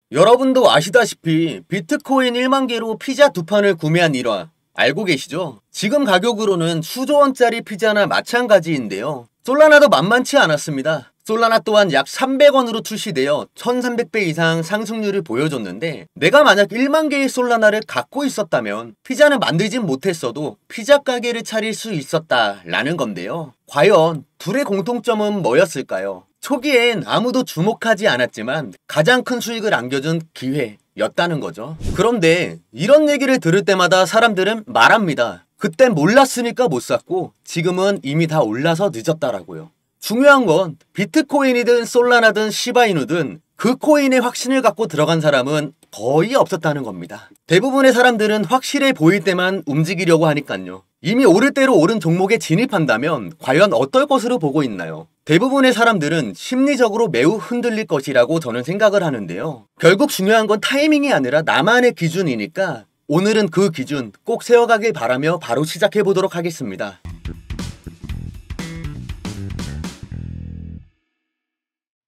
여러분도 아시다시피 비트코인 1만 개로 피자 2판을 구매한 일화 알고 계시죠? 지금 가격으로는 수조 원짜리 피자나 마찬가지인데요. 솔라나도 만만치 않았습니다. 솔라나 또한 약 300원으로 출시되어 1300배 이상 상승률을 보여줬는데, 내가 만약 1만 개의 솔라나를 갖고 있었다면 피자는 만들진 못했어도 피자 가게를 차릴 수 있었다라는 건데요. 과연 둘의 공통점은 뭐였을까요? 초기엔 아무도 주목하지 않았지만 가장 큰 수익을 안겨준 기회였다는 거죠. 그런데 이런 얘기를 들을 때마다 사람들은 말합니다. 그땐 몰랐으니까 못 샀고 지금은 이미 다 올라서 늦었다라고요. 중요한 건 비트코인이든 솔라나든 시바이누든 그 코인에 확신을 갖고 들어간 사람은 거의 없었다는 겁니다. 대부분의 사람들은 확실해 보일 때만 움직이려고 하니깐요. 이미 오를 대로 오른 종목에 진입한다면 과연 어떨 것으로 보고 있나요? 대부분의 사람들은 심리적으로 매우 흔들릴 것이라고 저는 생각을 하는데요. 결국 중요한 건 타이밍이 아니라 나만의 기준이니까 오늘은 그 기준 꼭 세워가길 바라며 바로 시작해 보도록 하겠습니다.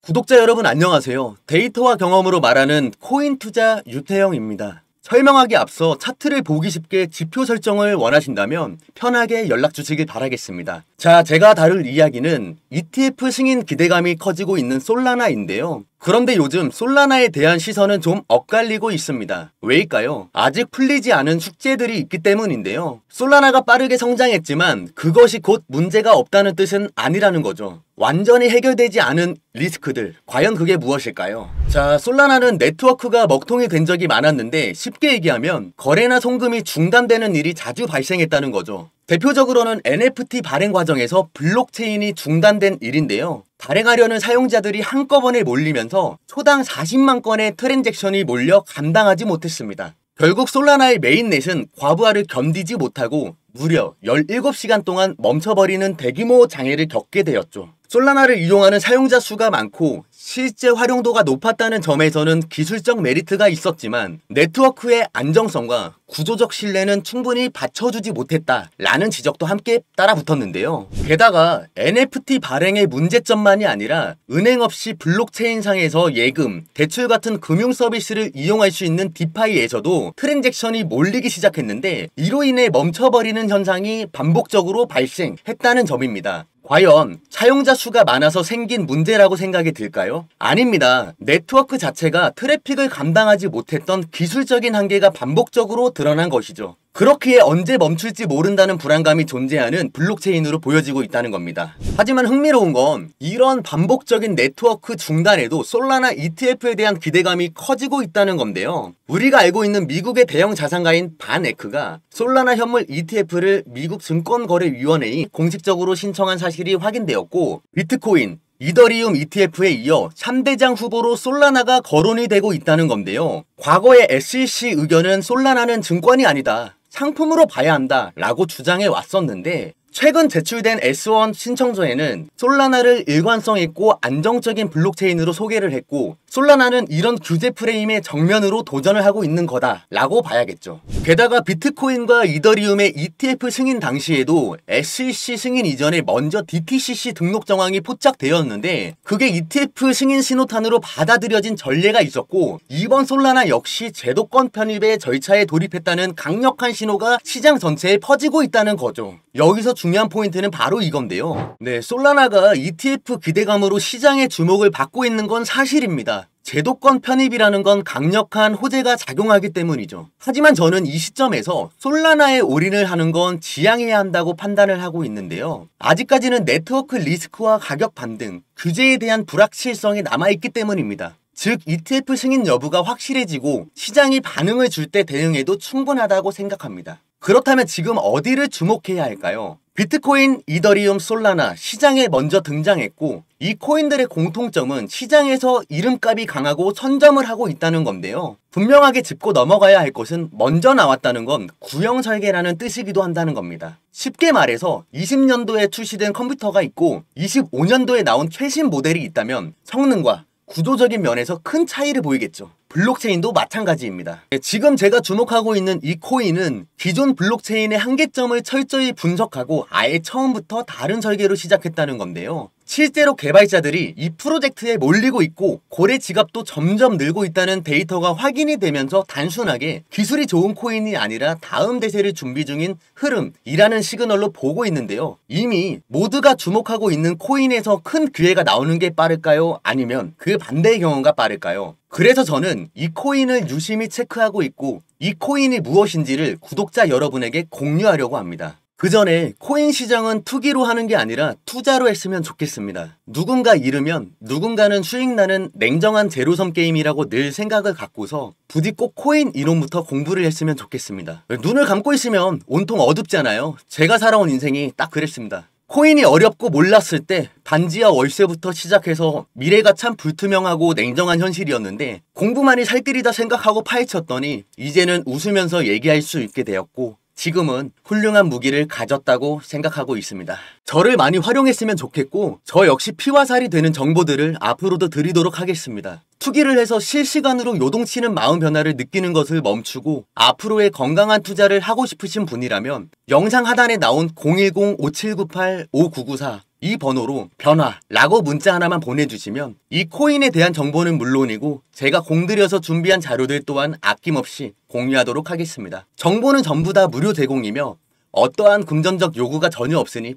구독자 여러분 안녕하세요. 데이터와 경험으로 말하는 코인 투자 유태영입니다. 설명하기 앞서 차트를 보기 쉽게 지표 설정을 원하신다면 편하게 연락 주시길 바라겠습니다. 자, 제가 다룰 이야기는 ETF 승인 기대감이 커지고 있는 솔라나인데요. 그런데 요즘 솔라나에 대한 시선은 좀 엇갈리고 있습니다. 왜일까요? 아직 풀리지 않은 숙제들이 있기 때문인데요. 솔라나가 빠르게 성장했지만 그것이 곧 문제가 없다는 뜻은 아니라는 거죠. 완전히 해결되지 않은 리스크들, 과연 그게 무엇일까요? 자, 솔라나는 네트워크가 먹통이 된 적이 많았는데 쉽게 얘기하면 거래나 송금이 중단되는 일이 자주 발생했다는 거죠. 대표적으로는 NFT 발행 과정에서 블록체인이 중단된 일인데요. 발행하려는 사용자들이 한꺼번에 몰리면서 초당 40만 건의 트랜잭션이 몰려 감당하지 못했습니다. 결국 솔라나의 메인넷은 과부하를 견디지 못하고 무려 17시간 동안 멈춰버리는 대규모 장애를 겪게 되었죠. 솔라나를 이용하는 사용자 수가 많고 실제 활용도가 높았다는 점에서는 기술적 메리트가 있었지만 네트워크의 안정성과 구조적 신뢰는 충분히 받쳐주지 못했다라는 지적도 함께 따라붙었는데요. 게다가 NFT 발행의 문제점만이 아니라 은행 없이 블록체인상에서 예금, 대출 같은 금융 서비스를 이용할 수 있는 디파이에서도 트랜잭션이 몰리기 시작했는데 이로 인해 멈춰버리는 현상이 반복적으로 발생했다는 점입니다. 과연 사용자 수가 많아서 생긴 문제라고 생각이 들까요? 아닙니다. 네트워크 자체가 트래픽을 감당하지 못했던 기술적인 한계가 반복적으로 드러난 것이죠. 그렇기에 언제 멈출지 모른다는 불안감이 존재하는 블록체인으로 보여지고 있다는 겁니다. 하지만 흥미로운 건 이런 반복적인 네트워크 중단에도 솔라나 ETF에 대한 기대감이 커지고 있다는 건데요. 우리가 알고 있는 미국의 대형 자산가인 반에크가 솔라나 현물 ETF를 미국 증권거래위원회에 공식적으로 신청한 사실이 확인되었고, 비트코인, 이더리움 ETF에 이어 3대장 후보로 솔라나가 거론이 되고 있다는 건데요. 과거의 SEC 의견은 솔라나는 증권이 아니다, 상품으로 봐야 한다 라고 주장해 왔었는데, 최근 제출된 S1 신청서에는 솔라나를 일관성 있고 안정적인 블록체인으로 소개를 했고, 솔라나는 이런 규제 프레임의 정면으로 도전을 하고 있는 거다 라고 봐야겠죠. 게다가 비트코인과 이더리움의 ETF 승인 당시에도 SEC 승인 이전에 먼저 DTCC 등록 정황이 포착되었는데 그게 ETF 승인 신호탄으로 받아들여진 전례가 있었고, 이번 솔라나 역시 제도권 편입의 절차에 돌입했다는 강력한 신호가 시장 전체에 퍼지고 있다는 거죠. 여기서 중요한 포인트는 바로 이건데요. 네, 솔라나가 ETF 기대감으로 시장의 주목을 받고 있는 건 사실입니다. 제도권 편입이라는 건 강력한 호재가 작용하기 때문이죠. 하지만 저는 이 시점에서 솔라나에 올인을 하는 건 지양해야 한다고 판단을 하고 있는데요. 아직까지는 네트워크 리스크와 가격 반등, 규제에 대한 불확실성이 남아있기 때문입니다. 즉 ETF 승인 여부가 확실해지고 시장이 반응을 줄 때 대응해도 충분하다고 생각합니다. 그렇다면 지금 어디를 주목해야 할까요? 비트코인, 이더리움, 솔라나 시장에 먼저 등장했고, 이 코인들의 공통점은 시장에서 이름값이 강하고 선점을 하고 있다는 건데요. 분명하게 짚고 넘어가야 할 것은 먼저 나왔다는 건 구형 설계라는 뜻이기도 한다는 겁니다. 쉽게 말해서 20년도에 출시된 컴퓨터가 있고 25년도에 나온 최신 모델이 있다면 성능과 구조적인 면에서 큰 차이를 보이겠죠. 블록체인도 마찬가지입니다. 지금 제가 주목하고 있는 이 코인은 기존 블록체인의 한계점을 철저히 분석하고 아예 처음부터 다른 설계로 시작했다는 건데요. 실제로 개발자들이 이 프로젝트에 몰리고 있고 거래 지갑도 점점 늘고 있다는 데이터가 확인이 되면서 단순하게 기술이 좋은 코인이 아니라 다음 대세를 준비 중인 흐름이라는 시그널로 보고 있는데요. 이미 모두가 주목하고 있는 코인에서 큰 기회가 나오는 게 빠를까요? 아니면 그 반대의 경우가 빠를까요? 그래서 저는 이 코인을 유심히 체크하고 있고 이 코인이 무엇인지를 구독자 여러분에게 공유하려고 합니다. 그 전에 코인 시장은 투기로 하는 게 아니라 투자로 했으면 좋겠습니다. 누군가 잃으면 누군가는 수익 나는 냉정한 제로섬 게임이라고 늘 생각을 갖고서 부디 꼭 코인 이론부터 공부를 했으면 좋겠습니다. 눈을 감고 있으면 온통 어둡잖아요. 제가 살아온 인생이 딱 그랬습니다. 코인이 어렵고 몰랐을 때 반지하 월세부터 시작해서 미래가 참 불투명하고 냉정한 현실이었는데 공부만이 살 길이다 생각하고 파헤쳤더니 이제는 웃으면서 얘기할 수 있게 되었고 지금은 훌륭한 무기를 가졌다고 생각하고 있습니다. 저를 많이 활용했으면 좋겠고 저 역시 피와 살이 되는 정보들을 앞으로도 드리도록 하겠습니다. 투기를 해서 실시간으로 요동치는 마음 변화를 느끼는 것을 멈추고 앞으로의 건강한 투자를 하고 싶으신 분이라면 영상 하단에 나온 010-5798-5994 이 번호로 변화라고 문자 하나만 보내주시면 이 코인에 대한 정보는 물론이고 제가 공들여서 준비한 자료들 또한 아낌없이 공유하도록 하겠습니다. 정보는 전부 다 무료 제공이며 어떠한 금전적 요구가 전혀 없으니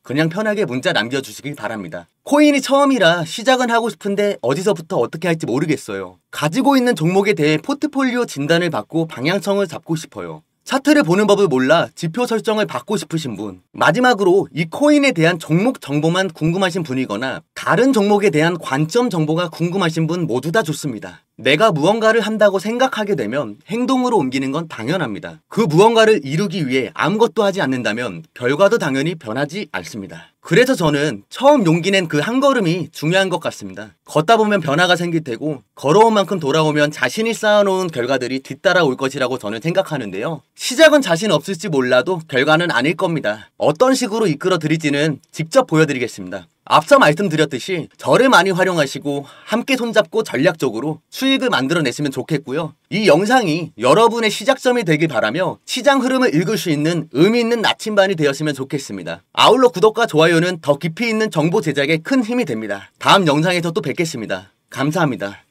그냥 편하게 문자 남겨주시길 바랍니다. 코인이 처음이라 시작은 하고 싶은데 어디서부터 어떻게 할지 모르겠어요. 가지고 있는 종목에 대해 포트폴리오 진단을 받고 방향성을 잡고 싶어요. 차트를 보는 법을 몰라 지표 설정을 받고 싶으신 분, 마지막으로 이 코인에 대한 종목 정보만 궁금하신 분이거나 다른 종목에 대한 관점 정보가 궁금하신 분 모두 다 좋습니다. 내가 무언가를 한다고 생각하게 되면 행동으로 옮기는 건 당연합니다. 그 무언가를 이루기 위해 아무것도 하지 않는다면 결과도 당연히 변하지 않습니다. 그래서 저는 처음 용기 낸 그 한 걸음이 중요한 것 같습니다. 걷다 보면 변화가 생길 테고 걸어온 만큼 돌아오면 자신이 쌓아놓은 결과들이 뒤따라올 것이라고 저는 생각하는데요. 시작은 자신 없을지 몰라도 결과는 아닐 겁니다. 어떤 식으로 이끌어 드릴지는 직접 보여드리겠습니다. 앞서 말씀드렸듯이 저를 많이 활용하시고 함께 손잡고 전략적으로 수익을 만들어내시면 좋겠고요. 이 영상이 여러분의 시작점이 되길 바라며 시장 흐름을 읽을 수 있는 의미 있는 나침반이 되었으면 좋겠습니다. 아울러 구독과 좋아요는 더 깊이 있는 정보 제작에 큰 힘이 됩니다. 다음 영상에서 또 뵙겠습니다. 감사합니다.